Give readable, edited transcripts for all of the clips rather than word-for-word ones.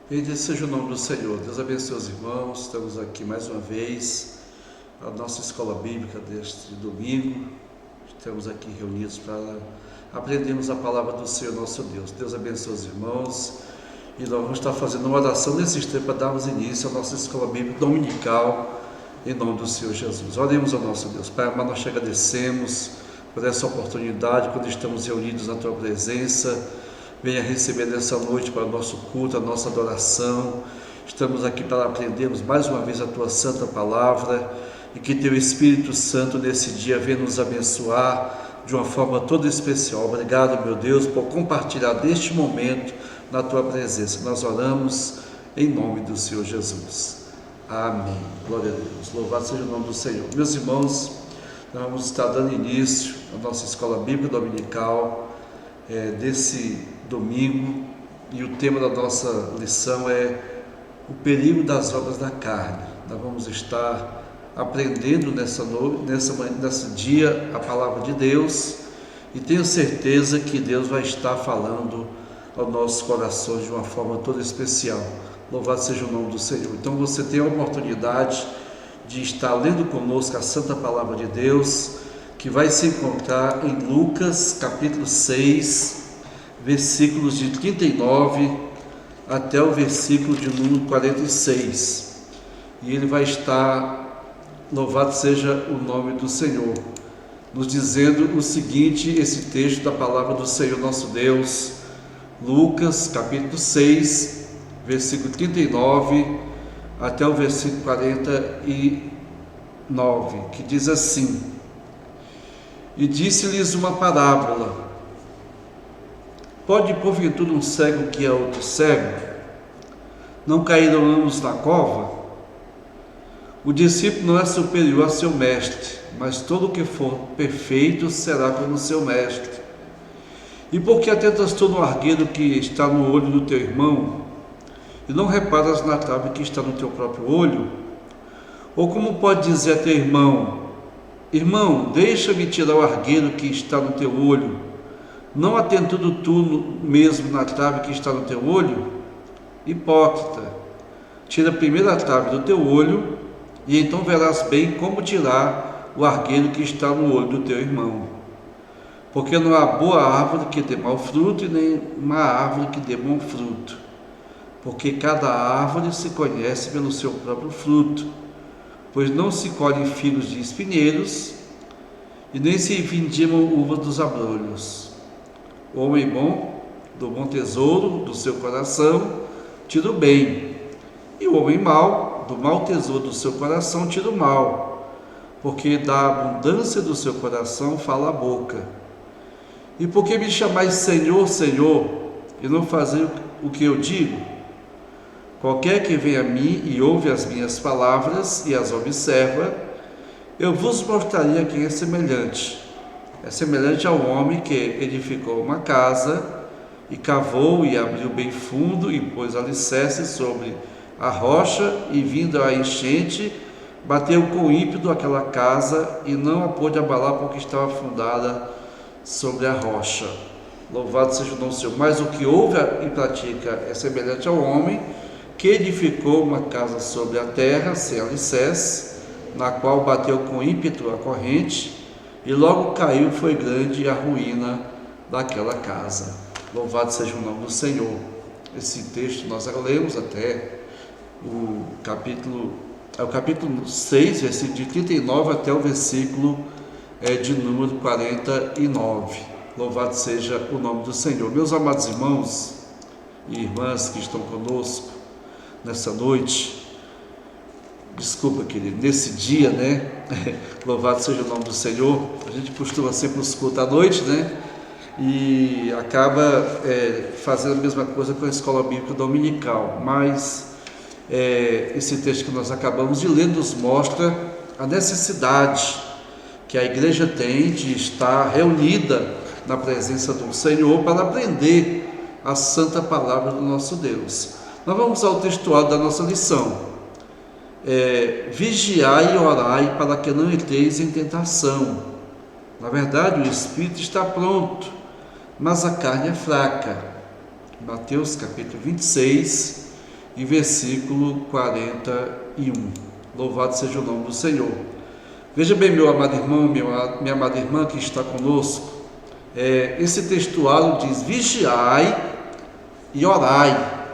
Bendito seja o nome do Senhor. Deus abençoe os irmãos. Estamos aqui mais uma vez, a nossa escola bíblica deste domingo. Estamos aqui reunidos para aprendermos a palavra do Senhor nosso Deus. Deus abençoe os irmãos. E nós vamos estar fazendo uma oração nesse tempo para darmos início à nossa escola bíblica dominical, em nome do Senhor Jesus. Oremos ao nosso Deus. Pai amado, nós te agradecemos por essa oportunidade, quando estamos reunidos na tua presença. Venha receber nessa noite para o nosso culto, a nossa adoração. Estamos aqui para aprendermos mais uma vez a tua santa palavra e que teu Espírito Santo nesse dia venha nos abençoar de uma forma toda especial. Obrigado, meu Deus, por compartilhar deste momento na tua presença. Nós oramos em nome do Senhor Jesus. Amém. Glória a Deus. Louvado seja o nome do Senhor. Meus irmãos, nós vamos estar dando início à nossa escola bíblica dominical desse domingo, e o tema da nossa lição é o perigo das obras da carne. Nós vamos estar aprendendo nesse dia a palavra de Deus, e tenho certeza que Deus vai estar falando aos nossos corações de uma forma toda especial. Louvado seja o nome do Senhor. Então você tem a oportunidade de estar lendo conosco a santa palavra de Deus, que vai se encontrar em Lucas capítulo 6, versículos de 39 até o versículo de número 46. E ele vai estar, louvado seja o nome do Senhor, nos dizendo o seguinte, esse texto da palavra do Senhor nosso Deus, Lucas capítulo 6, versículo 39 até o versículo 49, que diz assim: E disse-lhes uma parábola: Pode porventura um cego que é outro cego? Não caíram ambos na cova? O discípulo não é superior a seu mestre, mas todo o que for perfeito será como seu mestre. E por que atentas tu no argueiro que está no olho do teu irmão, e não reparas na trave que está no teu próprio olho? Ou como pode dizer a teu irmão: Irmão, deixa-me tirar o argueiro que está no teu olho, não atentando tu mesmo na trave que está no teu olho? Hipócrita, tira primeiro a trave do teu olho, e então verás bem como tirar o argueiro que está no olho do teu irmão. Porque não há boa árvore que dê mau fruto, e nem má árvore que dê bom fruto. Porque cada árvore se conhece pelo seu próprio fruto, pois não se colhem figos de espinheiros, e nem se vindimam uvas dos abrolhos. O homem bom, do bom tesouro do seu coração, tira o bem, e o homem mau, do mau tesouro do seu coração, tira o mal, porque da abundância do seu coração fala a boca. E por que me chamais Senhor, Senhor, e não fazeis o que eu digo? Qualquer que vem a mim e ouve as minhas palavras e as observa, eu vos mostraria quem é semelhante. É semelhante ao homem que edificou uma casa, e cavou e abriu bem fundo, e pôs alicerce sobre a rocha, e vindo a enchente, bateu com ímpeto aquela casa, e não a pôde abalar, porque estava fundada sobre a rocha. Louvado seja o nome do Senhor. Mas o que ouve e pratica é semelhante ao homem que edificou uma casa sobre a terra, sem alicerce, na qual bateu com ímpeto a corrente, e logo caiu, foi grande a ruína daquela casa. Louvado seja o nome do Senhor. Esse texto nós lemos até o capítulo 6, versículo de 39 até o versículo de número 49. Louvado seja o nome do Senhor. Meus amados irmãos e irmãs que estão conosco nessa noite, desculpa, querido, nesse dia, né? Louvado seja o nome do Senhor. A gente costuma sempre nos cultos à noite, né? E acaba fazendo a mesma coisa com a escola bíblica dominical. Mas esse texto que nós acabamos de ler nos mostra a necessidade que a igreja tem de estar reunida na presença do Senhor para aprender a santa palavra do nosso Deus. Nós vamos ao textual da nossa lição. Vigiai e orai para que não entreis em tentação. Na verdade, o espírito está pronto, mas a carne é fraca. Mateus capítulo 26, e versículo 41. Louvado seja o nome do Senhor. Veja bem, meu amado irmão, minha amada irmã que está conosco, esse textuário diz: vigiai e orai,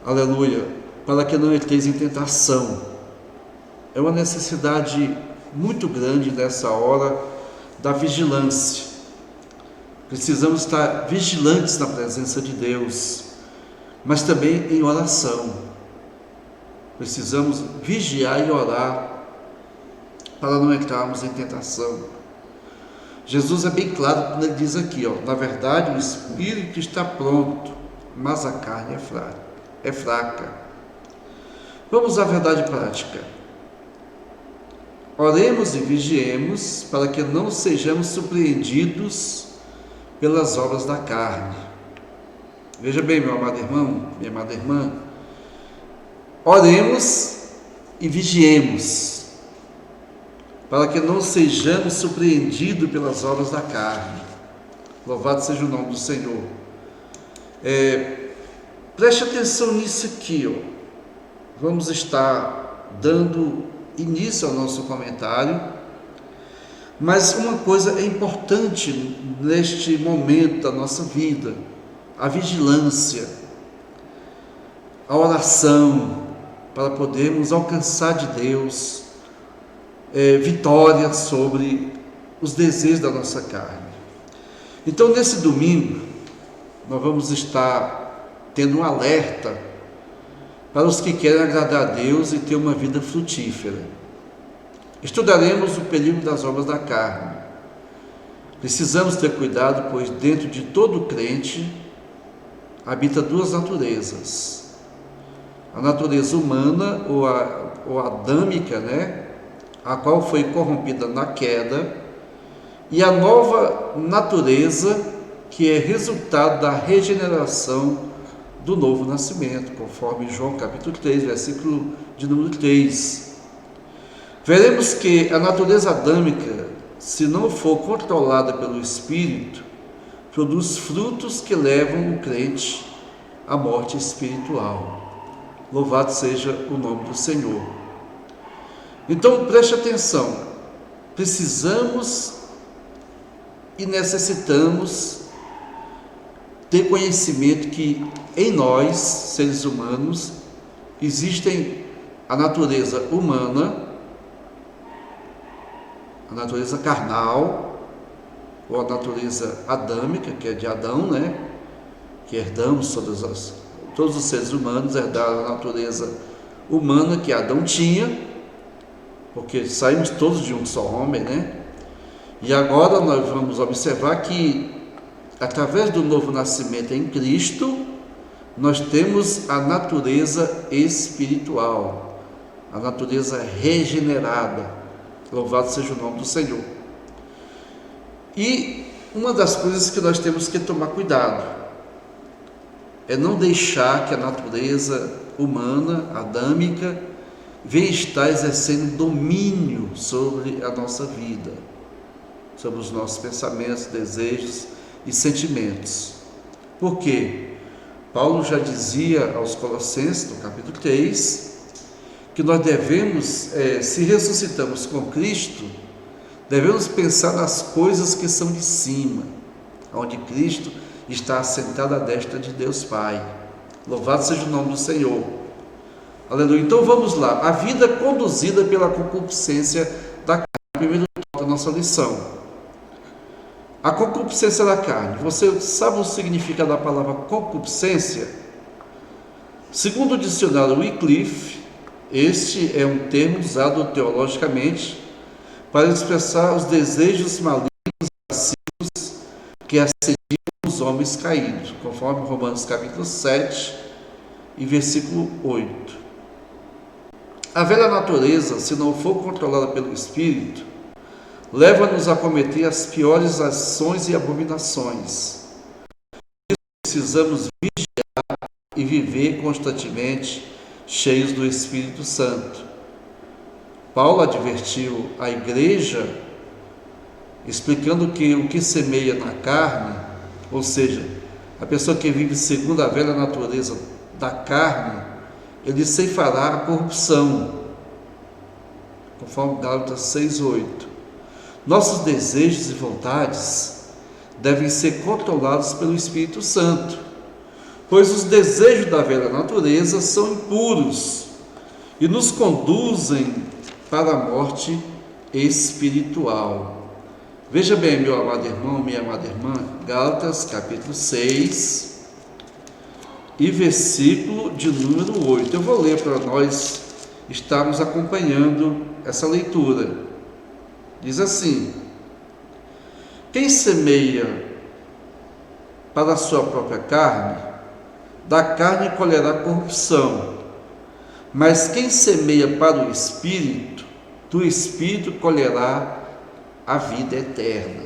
aleluia, para que não entreis em tentação. É uma necessidade muito grande nessa hora da vigilância. Precisamos estar vigilantes na presença de Deus, mas também em oração. Precisamos vigiar e orar para não entrarmos em tentação. Jesus é bem claro quando ele diz aqui, na verdade o espírito está pronto, mas a carne é fraca. Vamos à verdade prática. Oremos e vigiemos para que não sejamos surpreendidos pelas obras da carne. Veja bem, meu amado irmão, minha amada irmã, oremos e vigiemos para que não sejamos surpreendidos pelas obras da carne. Louvado seja o nome do Senhor. Preste atenção nisso aqui, Vamos estar dando início ao nosso comentário, mas uma coisa é importante neste momento da nossa vida: a vigilância, a oração, para podermos alcançar de Deus vitória sobre os desejos da nossa carne. Então, nesse domingo, nós vamos estar tendo um alerta para os que querem agradar a Deus e ter uma vida frutífera. Estudaremos o perigo das obras da carne. Precisamos ter cuidado, pois dentro de todo crente habita duas naturezas: a natureza humana ou adâmica, a qual foi corrompida na queda, e a nova natureza que é resultado da regeneração do novo nascimento, conforme João capítulo 3, versículo de número 3. Veremos que a natureza adâmica, se não for controlada pelo Espírito, produz frutos que levam o crente à morte espiritual. Louvado seja o nome do Senhor. Então preste atenção, precisamos e necessitamos ter conhecimento que em nós, seres humanos, existem a natureza humana, a natureza carnal, ou a natureza adâmica, que é de Adão, que herdamos, todos os seres humanos herdaram a natureza humana que Adão tinha, porque saímos todos de um só homem, E agora nós vamos observar que, através do novo nascimento em Cristo, nós temos a natureza espiritual, a natureza regenerada. Louvado seja o nome do Senhor. E uma das coisas que nós temos que tomar cuidado é não deixar que a natureza humana, adâmica, venha estar exercendo domínio sobre a nossa vida, sobre os nossos pensamentos, desejos e sentimentos. Por quê? Paulo já dizia aos Colossenses, no capítulo 3, que nós devemos, se ressuscitamos com Cristo, devemos pensar nas coisas que são de cima, onde Cristo está assentado à destra de Deus Pai. Louvado seja o nome do Senhor. Aleluia. Então vamos lá. A vida conduzida pela concupiscência da carne. Primeiro tópico da nossa lição. A concupiscência da carne. Você sabe o significado da palavra concupiscência? Segundo o dicionário Wycliffe, este é um termo usado teologicamente para expressar os desejos malignos e lascivos que assediam os homens caídos, conforme Romanos capítulo 7 e versículo 8. A velha natureza, se não for controlada pelo Espírito, leva-nos a cometer as piores ações e abominações. Precisamos vigiar e viver constantemente cheios do Espírito Santo. Paulo advertiu a igreja, explicando que o que semeia na carne, ou seja, a pessoa que vive segundo a velha natureza da carne, ele ceifará a corrupção, conforme Gálatas 6:8. Nossos desejos e vontades devem ser controlados pelo Espírito Santo, pois os desejos da velha natureza são impuros e nos conduzem para a morte espiritual. Veja bem, meu amado irmão, minha amada irmã, Gálatas capítulo 6 e versículo de número 8. Eu vou ler para nós estarmos acompanhando essa leitura. Diz assim: quem semeia para a sua própria carne, da carne colherá corrupção, mas quem semeia para o Espírito, do Espírito colherá a vida eterna.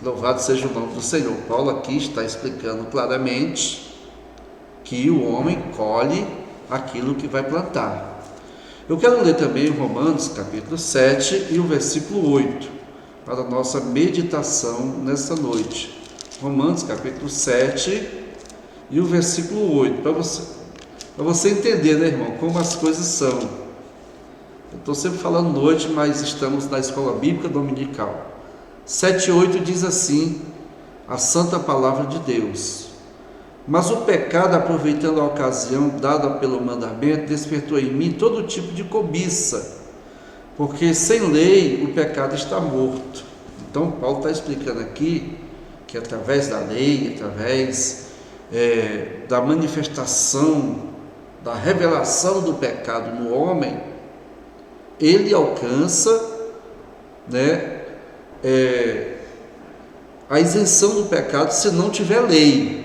Louvado seja o nome do Senhor. Paulo aqui está explicando claramente que o homem colhe aquilo que vai plantar. Eu quero ler também Romanos capítulo 7 e o versículo 8, para a nossa meditação nesta noite. Romanos capítulo 7 e o versículo 8, para você entender, né, irmão, como as coisas são. Eu estou sempre falando noite, mas estamos na escola bíblica dominical. 7:8 diz assim, a santa palavra de Deus: mas o pecado, aproveitando a ocasião dada pelo mandamento, despertou em mim todo tipo de cobiça, porque sem lei o pecado está morto. Então Paulo está explicando aqui que através da lei, através da manifestação, da revelação do pecado no homem, ele alcança, a isenção do pecado se não tiver lei.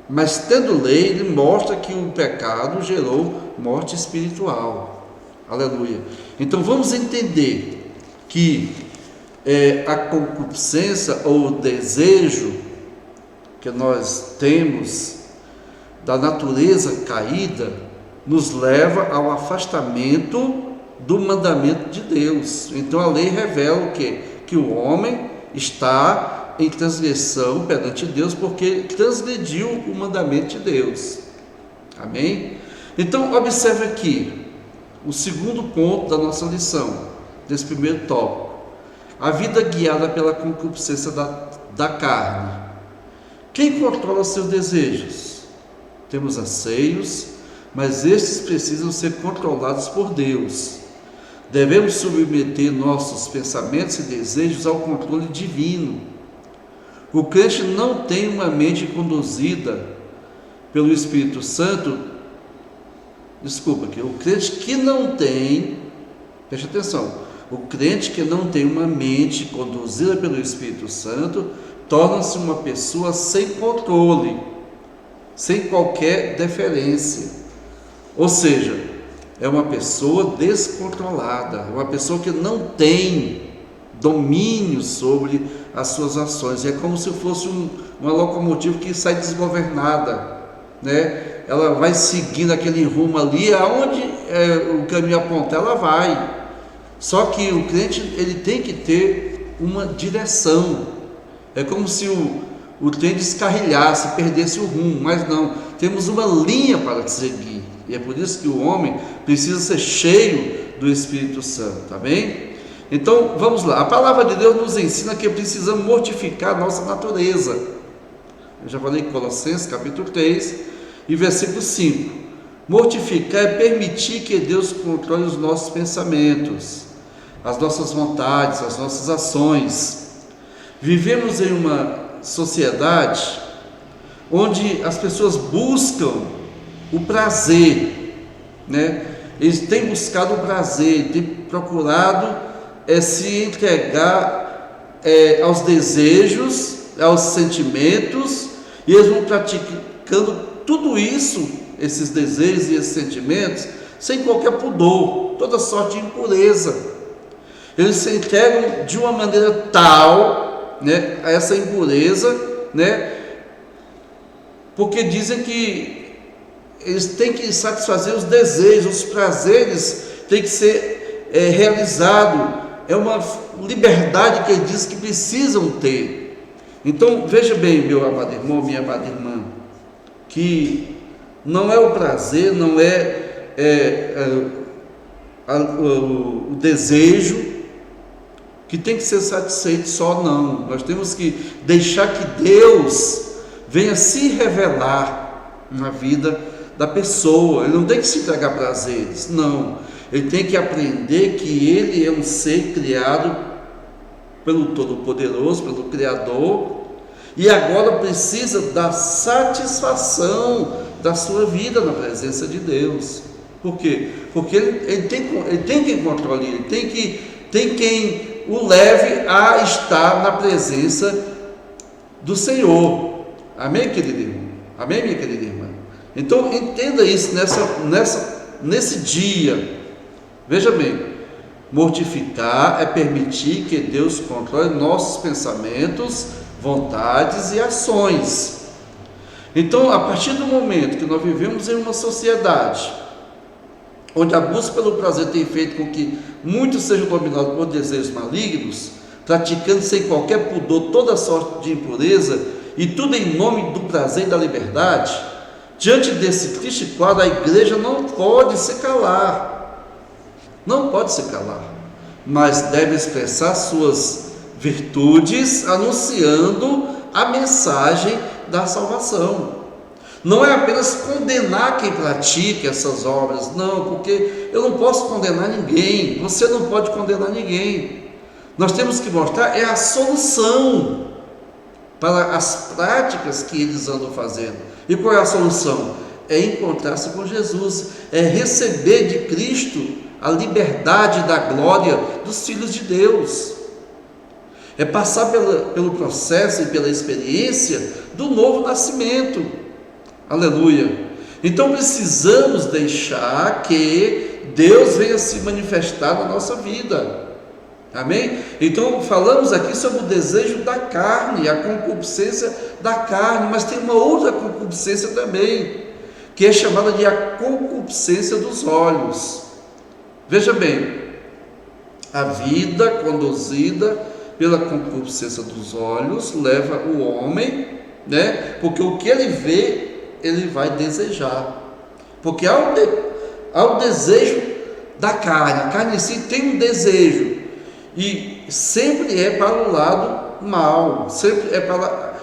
Mas tendo lei, ele mostra que o pecado gerou morte espiritual. Aleluia. Então vamos entender que a concupiscência ou o desejo que nós temos da natureza caída nos leva ao afastamento do mandamento de Deus. Então a lei revela o quê? Que o homem está em transgressão perante Deus, porque transgrediu o mandamento de Deus. Amém? Então observe aqui o segundo ponto da nossa lição, desse primeiro tópico: a vida guiada pela concupiscência da carne. Quem controla seus desejos? Temos anseios, mas estes precisam ser controlados por Deus. Devemos submeter nossos pensamentos e desejos ao controle divino. O crente não tem uma mente conduzida pelo Espírito Santo. O crente que não tem, preste atenção, o crente que não tem uma mente conduzida pelo Espírito Santo torna-se uma pessoa sem controle, sem qualquer deferência. Ou seja, é uma pessoa descontrolada, uma pessoa que não tem domínio sobre as suas ações. É como se fosse uma locomotiva que sai desgovernada, Ela vai seguindo aquele rumo ali, aonde o caminho apontar, ela vai. Só que o crente, ele tem que ter uma direção. É como se o trem descarrilhasse, perdesse o rumo, mas não, temos uma linha para seguir. E é por isso que o homem precisa ser cheio do Espírito Santo, tá bem? Então, vamos lá. A palavra de Deus nos ensina que precisamos mortificar a nossa natureza. Eu já falei em Colossenses capítulo 3 e versículo 5. Mortificar é permitir que Deus controle os nossos pensamentos, as nossas vontades, as nossas ações. Vivemos em uma sociedade onde as pessoas buscam o prazer, Eles têm buscado o prazer, têm procurado se entregar aos desejos, aos sentimentos, e eles vão praticando tudo isso, esses desejos e esses sentimentos, sem qualquer pudor, toda sorte de impureza. Eles se entregam de uma maneira tal, a essa impureza, porque dizem que eles têm que satisfazer os desejos, os prazeres têm que ser realizados. É uma liberdade que eles dizem que precisam ter. Então veja bem, meu amado irmão, minha amada irmã, que Não é o prazer, não o desejo que tem que ser satisfeito só, não. Nós temos que deixar que Deus venha se revelar na vida da pessoa. Ele não tem que se entregar prazeres, não. Ele tem que aprender que ele é um ser criado pelo Todo-Poderoso, pelo Criador, e agora precisa da satisfação da sua vida na presença de Deus. Por quê? Porque ele tem quem controle ele, tem quem o leve a estar na presença do Senhor. Amém, querido irmão? Amém, minha querida irmã? Então entenda isso nesse dia. Veja bem, mortificar é permitir que Deus controle nossos pensamentos, vontades e ações. Então, a partir do momento que nós vivemos em uma sociedade onde a busca pelo prazer tem feito com que muitos sejam dominados por desejos malignos, praticando sem qualquer pudor toda sorte de impureza, e tudo em nome do prazer e da liberdade, diante desse triste quadro, a igreja não pode se calar, mas deve expressar suas virtudes, anunciando a mensagem da salvação. Não é apenas condenar quem pratica essas obras, não, porque eu não posso condenar ninguém, você não pode condenar ninguém. Nós temos que mostrar a solução para as práticas que eles andam fazendo. E qual é a solução? É encontrar-se com Jesus, é receber de Cristo a liberdade da glória dos filhos de Deus, é passar pelo processo e pela experiência do novo nascimento. Aleluia! Então precisamos deixar que Deus venha se manifestar na nossa vida. Amém? Então falamos aqui sobre o desejo da carne, a concupiscência da carne, mas tem uma outra concupiscência também, que é chamada de a concupiscência dos olhos. Veja bem, a vida conduzida pela concupiscência dos olhos leva o homem, porque o que ele vê, ele vai desejar, porque há o desejo da carne, a carne em si tem um desejo, e sempre é para o lado mal, sempre é para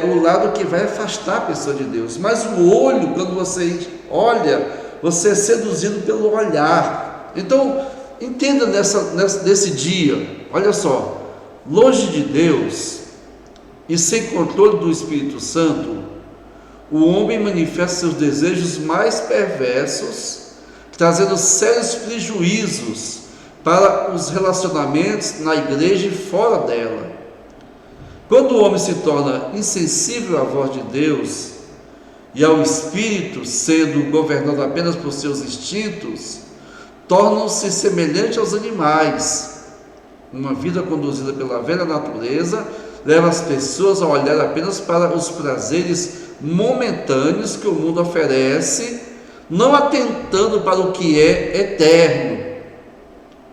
o lado que vai afastar a pessoa de Deus. Mas o olho, quando você olha, você é seduzido pelo olhar. Então entenda nesse dia, olha só, longe de Deus e sem controle do Espírito Santo, o homem manifesta seus desejos mais perversos, trazendo sérios prejuízos para os relacionamentos na igreja e fora dela. Quando o homem se torna insensível à voz de Deus e ao Espírito, sendo governado apenas por seus instintos, tornam-se semelhantes aos animais. Uma vida conduzida pela velha natureza leva as pessoas a olhar apenas para os prazeres momentâneos que o mundo oferece, não atentando para o que é eterno.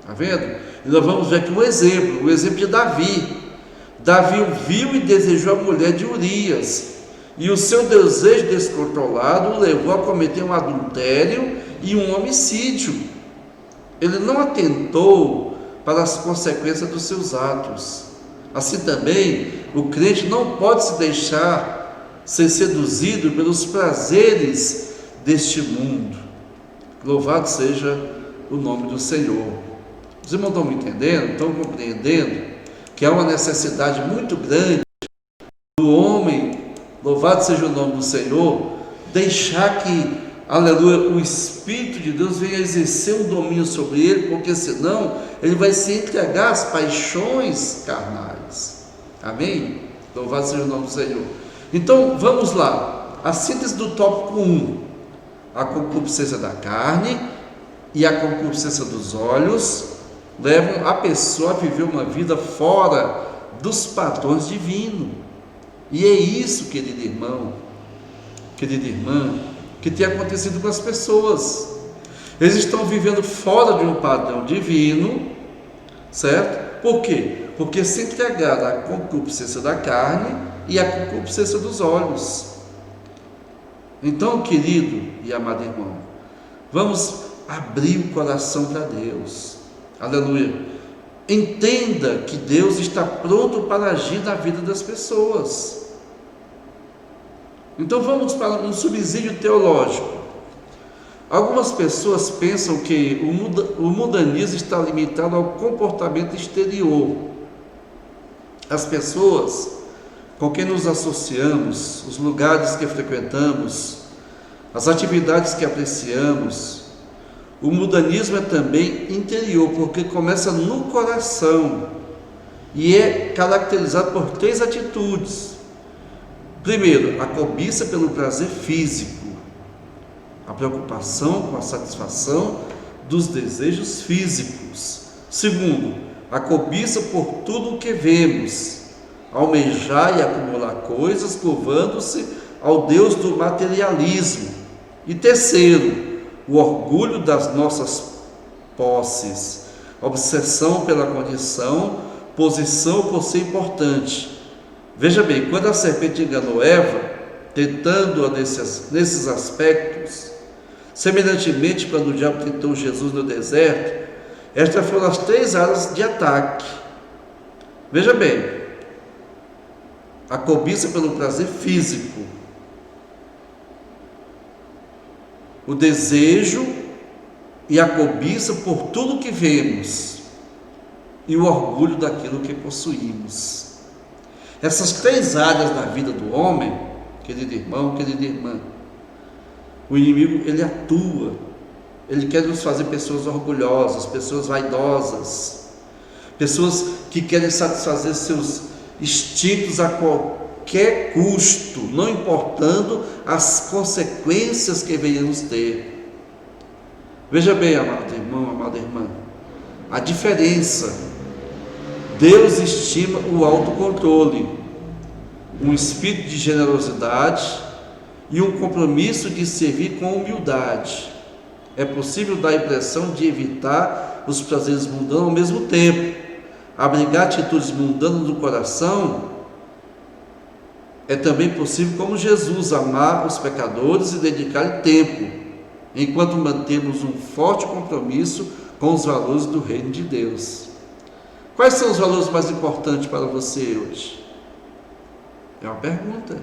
Está vendo? E nós vamos ver aqui o exemplo de Davi. Davi viu e desejou a mulher de Urias, e o seu desejo descontrolado o levou a cometer um adultério e um homicídio. Ele não atentou para as consequências dos seus atos. Assim também, o crente não pode se deixar ser seduzido pelos prazeres deste mundo. Louvado seja o nome do Senhor. Os irmãos estão me entendendo? Estão compreendendo que há uma necessidade muito grande do homem, louvado seja o nome do Senhor, deixar que, aleluia, o Espírito de Deus venha exercer um domínio sobre ele, porque senão ele vai se entregar às paixões carnais. Amém? Louvado seja o nome do Senhor. Então vamos lá, a síntese do tópico 1, a concupiscência da carne e a concupiscência dos olhos levam a pessoa a viver uma vida fora dos padrões divinos. E é isso, querido irmão, querida irmã, que tem acontecido com as pessoas. Eles estão vivendo fora de um padrão divino, certo? Por quê? Porque se entregaram à concupiscência da carne e à concupiscência dos olhos. Então, querido e amado irmão, vamos abrir o coração para Deus. Aleluia. Entenda que Deus está pronto para agir na vida das pessoas. Então vamos para um subsídio teológico. Algumas pessoas pensam que o mundanismo está limitado ao comportamento exterior. As pessoas com quem nos associamos, os lugares que frequentamos, as atividades que apreciamos. O mundanismo é também interior, porque começa no coração e é caracterizado por 3 atitudes. Primeiro, a cobiça pelo prazer físico, a preocupação com a satisfação dos desejos físicos. Segundo, a cobiça por tudo o que vemos, almejar e acumular coisas, curvando-se ao Deus do materialismo. E terceiro, o orgulho das nossas posses, obsessão pela condição, posição por ser importante. Veja bem, quando a serpente enganou Eva, tentando-a nesses aspectos, semelhantemente quando o diabo tentou Jesus no deserto, estas foram as 3 áreas de ataque. Veja bem, a cobiça pelo prazer físico, o desejo e a cobiça por tudo que vemos e o orgulho daquilo que possuímos. Essas 3 áreas da vida do homem, querido irmão, querida irmã, o inimigo, ele atua, ele quer nos fazer pessoas orgulhosas, pessoas vaidosas, pessoas que querem satisfazer seus instintos a qualquer custo, não importando as consequências que venhamos ter. Veja bem, amado irmão, amada irmã, a diferença. Deus estima o autocontrole, um espírito de generosidade e um compromisso de servir com humildade. É possível dar a impressão de evitar os prazeres mundanos ao mesmo tempo. Abrigar atitudes mundanas no coração é também possível, como Jesus, amar os pecadores e dedicar tempo, enquanto mantemos um forte compromisso com os valores do reino de Deus. Quais são os valores mais importantes para você hoje? É uma pergunta.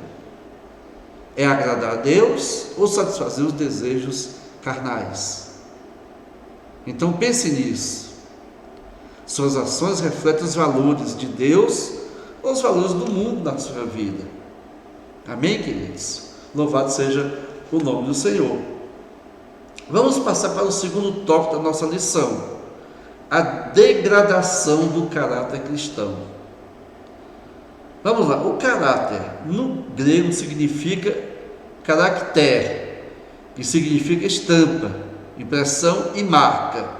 É agradar a Deus ou satisfazer os desejos carnais? Então pense nisso. Suas ações refletem os valores de Deus ou os valores do mundo na sua vida? Amém, queridos? Louvado seja o nome do Senhor. Vamos passar para o segundo tópico da nossa lição: a degradação do caráter cristão. Vamos lá, o caráter no grego significa caractere, que significa estampa, impressão e marca.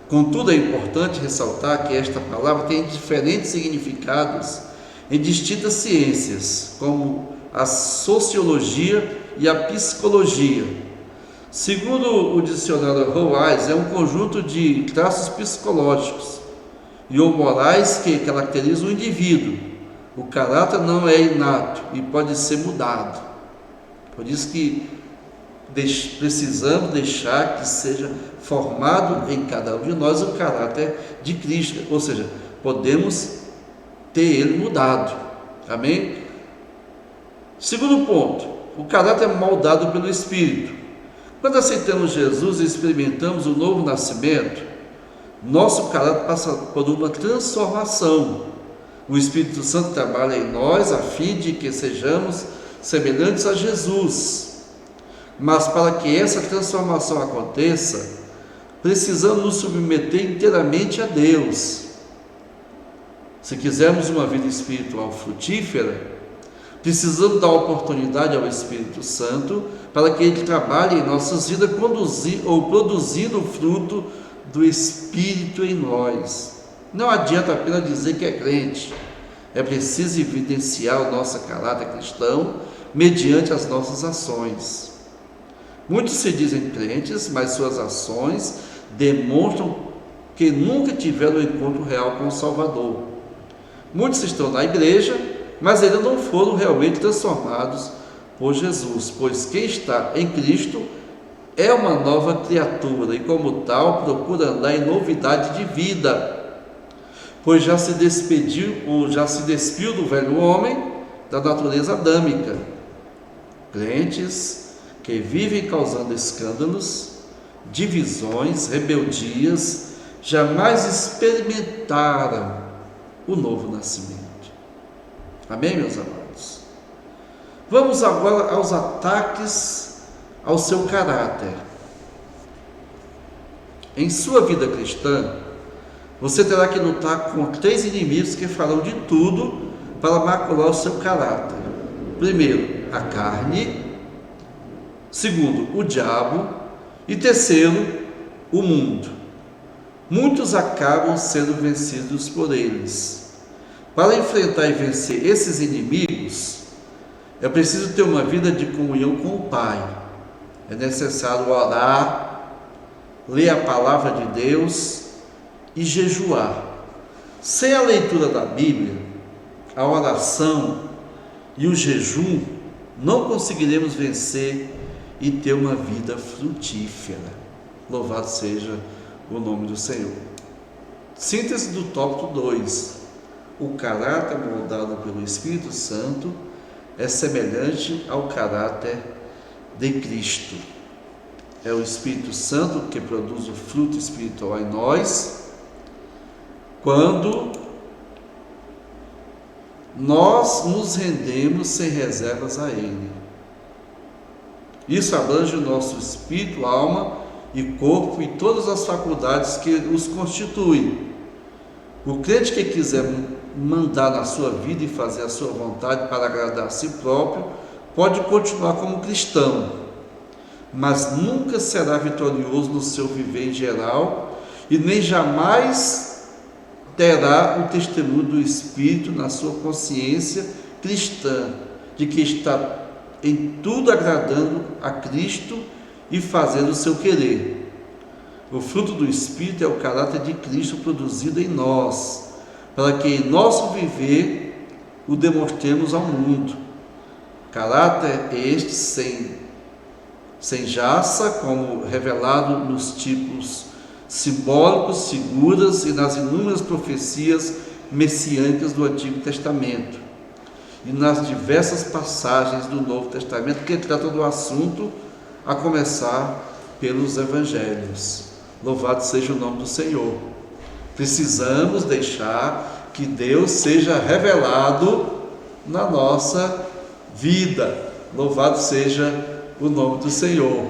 Contudo, é importante ressaltar que esta palavra tem diferentes significados em distintas ciências, como a sociologia e a psicologia. Segundo o dicionário Roais, é um conjunto de traços psicológicos e ou morais que caracterizam o indivíduo. O caráter não é inato e pode ser mudado. Por isso que precisamos deixar que seja formado em cada um de nós o caráter de Cristo, ou seja, podemos ter ele mudado. Amém? Segundo ponto, o caráter é moldado pelo Espírito. Quando aceitamos Jesus e experimentamos o novo nascimento, nosso caráter passa por uma transformação. O Espírito Santo trabalha em nós a fim de que sejamos semelhantes a Jesus. Mas para que essa transformação aconteça, precisamos nos submeter inteiramente a Deus. Se quisermos uma vida espiritual frutífera, precisamos dar oportunidade ao Espírito Santo para que Ele trabalhe em nossas vidas, produzindo o fruto do Espírito em nós. Não adianta apenas dizer que é crente, é preciso evidenciar o nosso caráter cristão mediante as nossas ações. Muitos se dizem crentes, mas suas ações demonstram que nunca tiveram um encontro real com o Salvador. Muitos estão na igreja, mas ainda não foram realmente transformados por Jesus, pois quem está em Cristo é uma nova criatura e, como tal, procura andar em novidade de vida, pois já se despiu do velho homem, da natureza adâmica. Crentes que vivem causando escândalos, divisões, rebeldias, jamais experimentaram o novo nascimento. Amém, meus amados? Vamos agora aos ataques ao seu caráter. Em sua vida cristã, você terá que lutar com 3 inimigos que farão de tudo para macular o seu caráter. Primeiro, a carne. Segundo, o diabo. E terceiro, o mundo. Muitos acabam sendo vencidos por eles. Para enfrentar e vencer esses inimigos, é preciso ter uma vida de comunhão com o Pai. É necessário orar, ler a palavra de Deus e jejuar. Sem a leitura da Bíblia, a oração e o jejum, não conseguiremos vencer e ter uma vida frutífera. Louvado seja o nome do Senhor. Síntese do tópico 2. O caráter moldado pelo Espírito Santo é semelhante ao caráter de Cristo. É o Espírito Santo que produz o fruto espiritual em nós, quando nós nos rendemos sem reservas a Ele. Isso abrange o nosso espírito, alma e corpo e todas as faculdades que os constituem. O crente que quiser mandar na sua vida e fazer a sua vontade para agradar a si próprio, pode continuar como cristão, mas nunca será vitorioso no seu viver em geral e nem jamais terá o testemunho do Espírito na sua consciência cristã, de que está em tudo agradando a Cristo e fazendo o seu querer. O fruto do Espírito é o caráter de Cristo produzido em nós, para que em nosso viver o demonstremos ao mundo. Caráter este sem jaça, como revelado nos tipos simbólicos, figuras e nas inúmeras profecias messiânicas do Antigo Testamento e nas diversas passagens do Novo Testamento que tratam do assunto, a começar pelos Evangelhos. Louvado seja o nome do Senhor. Precisamos deixar que Deus seja revelado na nossa vida. Louvado seja o nome do Senhor.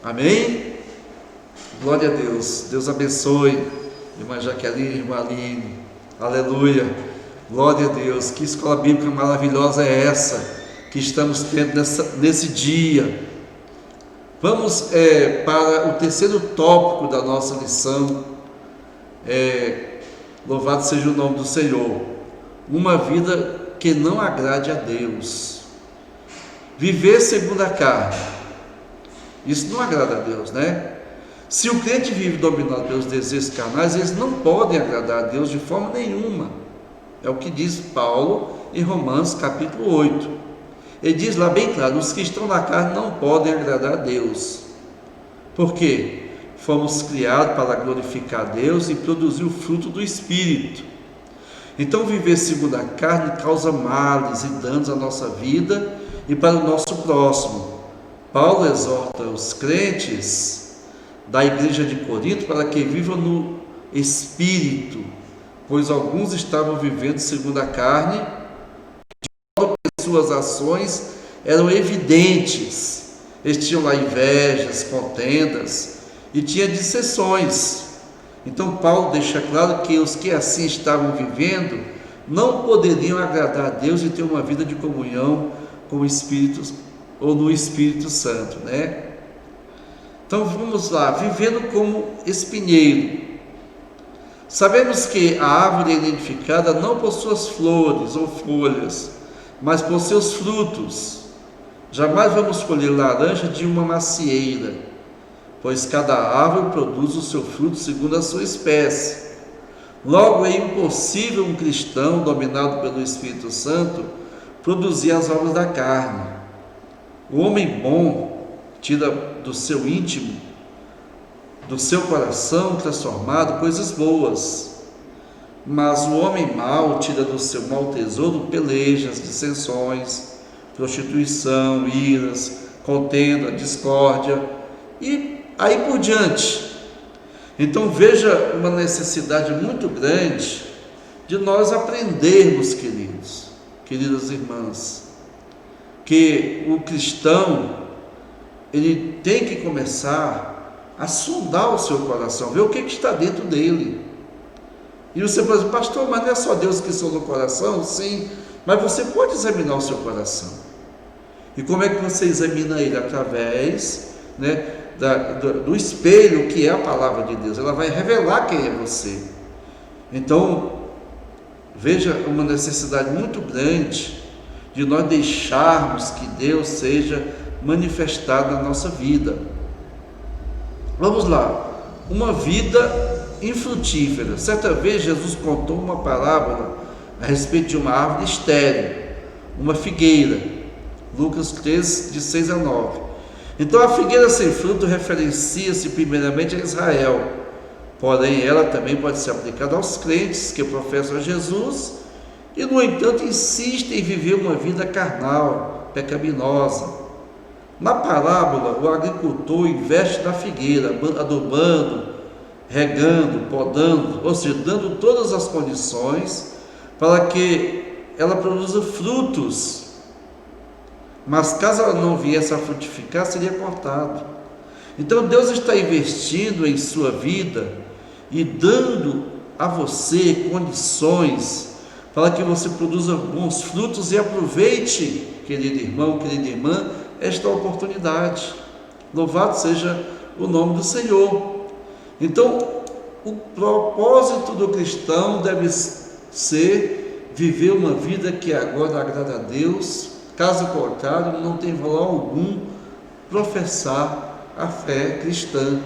Amém? Glória a Deus. Deus abençoe, irmã Jaqueline, irmã Aline. Aleluia. Glória a Deus. Que escola bíblica maravilhosa é essa que estamos tendo nesse dia. Vamos para o terceiro tópico da nossa lição. Louvado seja o nome do Senhor. Uma vida que não agrade a Deus. Viver segundo a carne. Isso não agrada a Deus, né? Se o crente vive dominado pelos desejos carnais, eles não podem agradar a Deus de forma nenhuma. É o que diz Paulo em Romanos capítulo 8. Ele diz lá bem claro: os que estão na carne não podem agradar a Deus. Por quê? Fomos criados para glorificar a Deus e produzir o fruto do Espírito. Então, viver segundo a carne causa males e danos à nossa vida e para o nosso próximo. Paulo exorta os crentes da igreja de Corinto para que vivam no Espírito, pois alguns estavam vivendo segundo a carne, suas ações eram evidentes. Eles tinham lá invejas, contendas e tinha dissensões. Então Paulo deixa claro que os que assim estavam vivendo não poderiam agradar a Deus e ter uma vida de comunhão com o Espírito ou no Espírito Santo, né? Então vamos lá, vivendo como espinheiro. Sabemos que a árvore é identificada não por suas flores ou folhas, mas por seus frutos. Jamais vamos colher laranja de uma macieira, pois cada árvore produz o seu fruto segundo a sua espécie. Logo, é impossível um cristão dominado pelo Espírito Santo produzir as obras da carne. O homem bom tira do seu íntimo, do seu coração transformado, coisas boas. Mas o homem mau tira do seu mau tesouro pelejas, dissensões, prostituição, iras, contenda, discórdia e aí por diante. Então veja uma necessidade muito grande de nós aprendermos, queridas irmãs, que o cristão, ele tem que começar a sondar o seu coração, ver o que está dentro dele. E você pode dizer, pastor, mas não é só Deus que sonda o coração? Sim, mas você pode examinar o seu coração. E como é que você examina ele? Através, do espelho que é a palavra de Deus. Ela vai revelar quem é você. Então, veja uma necessidade muito grande de nós deixarmos que Deus seja manifestado na nossa vida. Vamos lá, uma vida infrutífera. Certa vez Jesus contou uma parábola a respeito de uma árvore estéril, uma figueira, Lucas 3, de 6 a 9. Então a figueira sem fruto referencia-se primeiramente a Israel, porém ela também pode ser aplicada aos crentes que professam a Jesus e, no entanto, insistem em viver uma vida carnal, pecaminosa. Na parábola, o agricultor investe na figueira, adubando, regando, podando, ou seja, dando todas as condições para que ela produza frutos. Mas caso ela não viesse a frutificar, seria cortado. Então Deus está investindo em sua vida e dando a você condições para que você produza bons frutos e aproveite, querido irmão, querida irmã, esta oportunidade. Louvado seja o nome do Senhor. Então, o propósito do cristão deve ser viver uma vida que agora agrada a Deus. Caso contrário, não tem valor algum professar a fé cristã.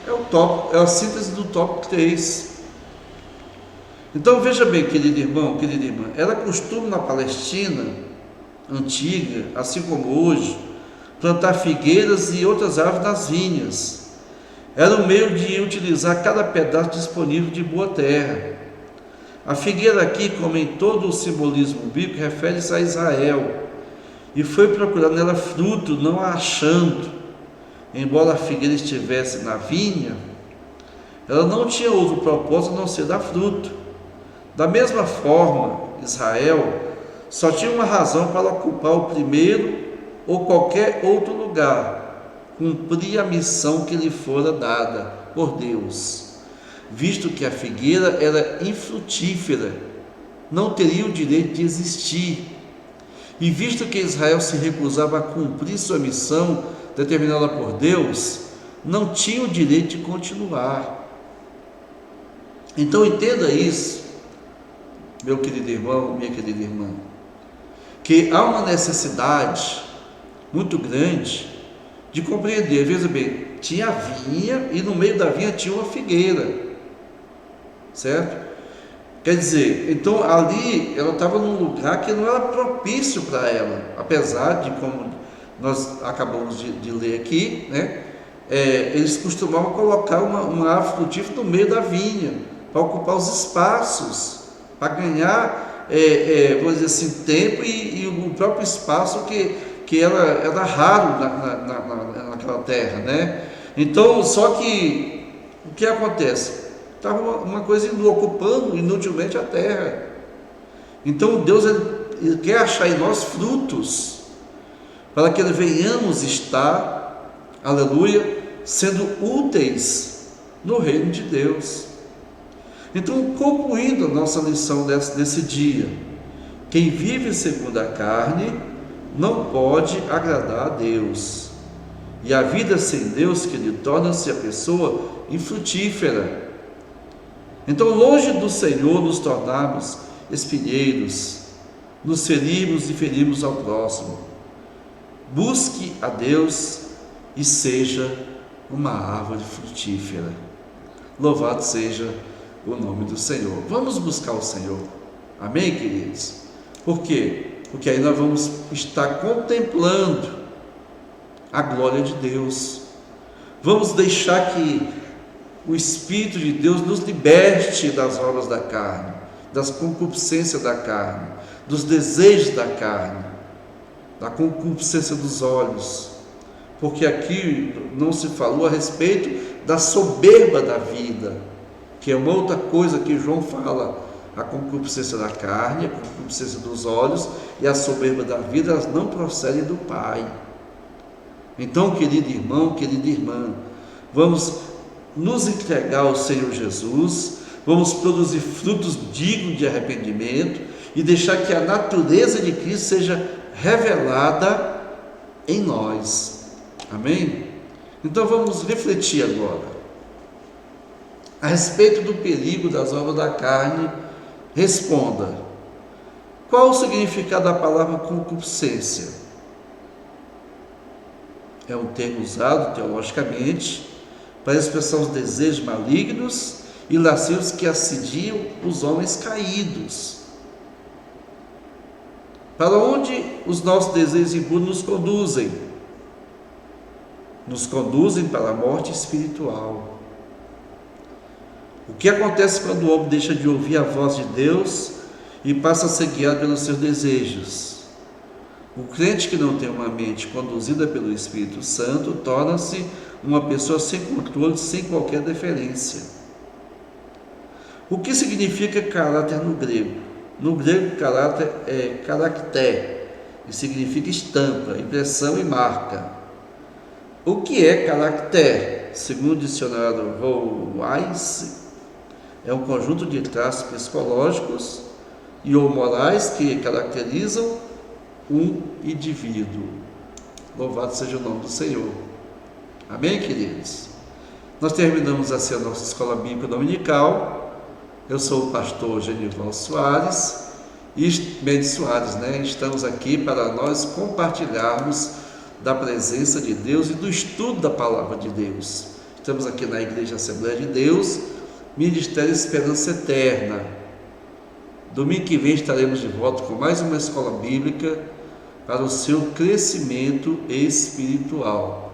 É a síntese do tópico 3. Então veja bem, querido irmão, querida irmã, era costume na Palestina antiga, assim como hoje, plantar figueiras e outras árvores nas vinhas. Era um meio de utilizar cada pedaço disponível de boa terra. A figueira aqui, como em todo o simbolismo bíblico, refere-se a Israel, e foi procurar nela fruto, não a achando. Embora a figueira estivesse na vinha, ela não tinha outro propósito a não ser dar fruto. Da mesma forma, Israel só tinha uma razão para ocupar o primeiro ou qualquer outro lugar: cumprir a missão que lhe fora dada por Deus. Visto que a figueira era infrutífera, não teria o direito de existir. E visto que Israel se recusava a cumprir sua missão determinada por Deus, não tinha o direito de continuar. Então entenda isso, meu querido irmão, minha querida irmã, que há uma necessidade muito grande de compreender. Veja bem, tinha a vinha e no meio da vinha tinha uma figueira, certo? Quer dizer, então ali ela estava num lugar que não era propício para ela, apesar de, como nós acabamos de ler aqui, eles costumavam colocar uma árvore frutífera no meio da vinha, para ocupar os espaços, para ganhar, vamos dizer assim, tempo e o próprio espaço que era raro naquela terra, Então, só que o que acontece? Estava uma coisa ocupando inutilmente a terra. Então Deus ele quer achar em nós frutos, para que venhamos estar, aleluia, sendo úteis no reino de Deus. Então, concluindo a nossa lição desse dia, quem vive segundo a carne não pode agradar a Deus. E a vida sem Deus, querido, torna-se a pessoa infrutífera. Então, longe do Senhor nos tornarmos espinheiros, nos ferirmos e ferirmos ao próximo. Busque a Deus e seja uma árvore frutífera. Louvado seja o nome do Senhor. Vamos buscar o Senhor. Amém, queridos? Por quê? Porque aí nós vamos estar contemplando a glória de Deus. Vamos deixar que o Espírito de Deus nos liberte das obras da carne, das concupiscências da carne, dos desejos da carne, da concupiscência dos olhos. Porque aqui não se falou a respeito da soberba da vida, que é uma outra coisa que João fala. A concupiscência da carne, a concupiscência dos olhos e a soberba da vida, elas não procedem do Pai. Então, querido irmão, querida irmã, vamos nos entregar ao Senhor Jesus, vamos produzir frutos dignos de arrependimento e deixar que a natureza de Cristo seja revelada em nós. Amém? Então vamos refletir agora a respeito do perigo das obras da carne. Responda: qual o significado da palavra concupiscência? É um termo usado teologicamente para expressar os desejos malignos e lascivos que assediam os homens caídos. Para onde os nossos desejos impuros nos conduzem? Nos conduzem para a morte espiritual. O que acontece quando o homem deixa de ouvir a voz de Deus e passa a ser guiado pelos seus desejos? O crente que não tem uma mente conduzida pelo Espírito Santo torna-se uma pessoa sem controle, sem qualquer deferência. O que significa caráter no grego? No grego, caráter é caracter, e significa estampa, impressão e marca. O que é caracter? Segundo o dicionário Wise, é um conjunto de traços psicológicos e ou morais que caracterizam um indivíduo. Louvado seja o nome do Senhor. Amém, queridos? Nós terminamos assim a nossa escola bíblica dominical. Eu sou o pastor Genival Soares e Mendes Soares, né? Estamos aqui para nós compartilharmos da presença de Deus e do estudo da palavra de Deus. Estamos aqui na Igreja Assembleia de Deus, Ministério Esperança Eterna. Domingo que vem estaremos de volta com mais uma escola bíblica para o seu crescimento espiritual.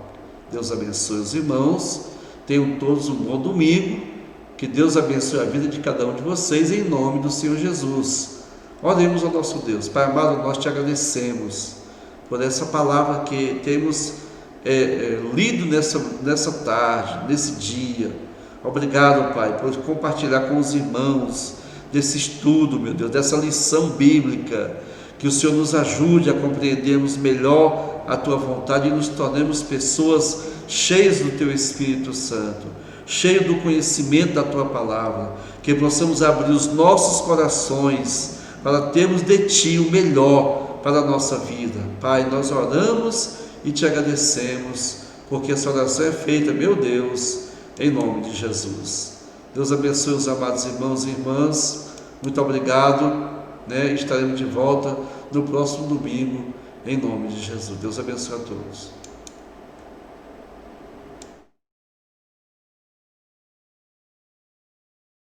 Deus abençoe os irmãos, tenham todos um bom domingo, que Deus abençoe a vida de cada um de vocês, em nome do Senhor Jesus. Oremos ao nosso Deus. Pai amado, nós te agradecemos por essa palavra que temos lido nessa tarde, nesse dia. Obrigado, Pai, por compartilhar com os irmãos desse estudo, meu Deus, dessa lição bíblica, que o Senhor nos ajude a compreendermos melhor a Tua vontade e nos tornemos pessoas cheias do Teu Espírito Santo, cheios do conhecimento da Tua palavra, que possamos abrir os nossos corações para termos de Ti o melhor para a nossa vida. Pai, nós oramos e Te agradecemos, porque essa oração é feita, meu Deus, em nome de Jesus. Deus abençoe os amados irmãos e irmãs. Muito obrigado, Estaremos de volta no próximo domingo, em nome de Jesus. Deus abençoe a todos.